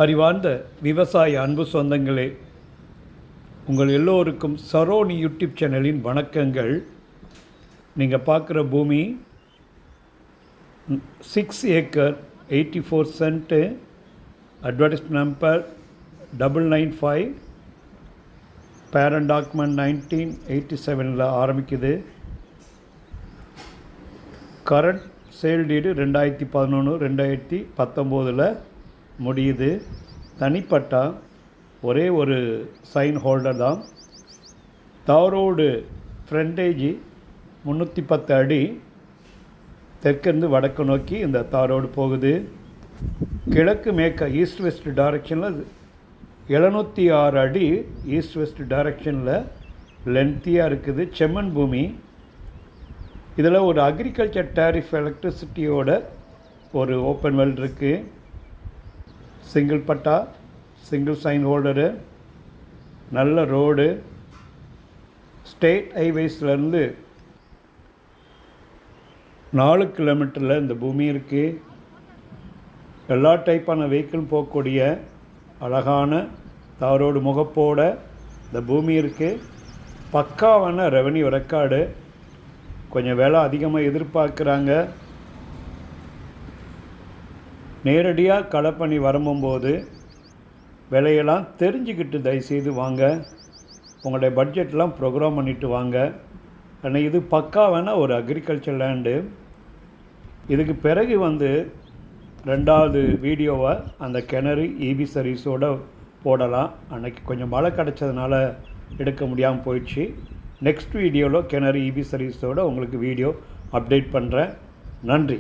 அறிவார்ந்த விவசாய அன்பு சொந்தங்களே, உங்கள் எல்லோருக்கும் சரோனி யூடியூப் சேனலின் வணக்கங்கள். நீங்கள் பார்க்குற பூமி 6 acre 84 cent. Advertise number 995, parent document 1987 ஆரம்பிக்குது. கரண்ட் சேல் டீடு 2011-2019 முடியுது. தனிப்பட்டா ஒரே ஒரு சைன் ஹோல்டர் தான். தாரோடு ஃப்ரண்டேஜி 310 அடி தெற்கிருந்து வடக்கு நோக்கி இந்த தாரோடு போகுது. கிழக்கு மேற்க ஈஸ்ட் வெஸ்ட் டைரக்ஷனில் 706 அடி ஈஸ்ட் வெஸ்ட் டைரக்ஷனில் லென்த்தியாக இருக்குது. செம்மண் பூமி. இதில் ஒரு அக்ரிகல்ச்சர் டேரிஃப் எலக்ட்ரிசிட்டியோட ஒரு ஓப்பன் வெல் இருக்குது. சிங்கிள் பட்டா, சிங்கிள் சைன் ஹோல்டரு, நல்ல ரோடு. ஸ்டேட் ஹைவேஸ்லேருந்து 4 கிலோமீட்டரில் இந்த பூமி இருக்குது. எல்லா டைப்பான வெஹிக்கிள் போகக்கூடிய அழகான தாரோடு முகப்போட இந்த பூமி இருக்குது. பக்காவான ரெவன்யூ ரெக்கார்டு. கொஞ்சம் விலை அதிகமாக எதிர்பார்க்குறாங்க. நேரடியாக களை பண்ணி வரும்போது விலையெல்லாம் தெரிஞ்சுக்கிட்டு தயவுசெய்து வாங்க. உங்களுடைய பட்ஜெட்லாம் ப்ரோக்ராம் பண்ணிவிட்டு வாங்க. ஏன்னா இது பக்காவான ஒரு அக்ரிகல்ச்சர் லேண்டு. இதுக்கு பிறகு 2வது வீடியோவை அந்த கிணறு இபி சர்வீஸோடு போடலாம். அன்றைக்கி கொஞ்சம் மழை கிடச்சதுனால எடுக்க முடியாமல் போயிடுச்சு. நெக்ஸ்ட் வீடியோவில் கிணறு இபி சர்வீஸோடு உங்களுக்கு வீடியோ அப்டேட் பண்ணுறேன். நன்றி.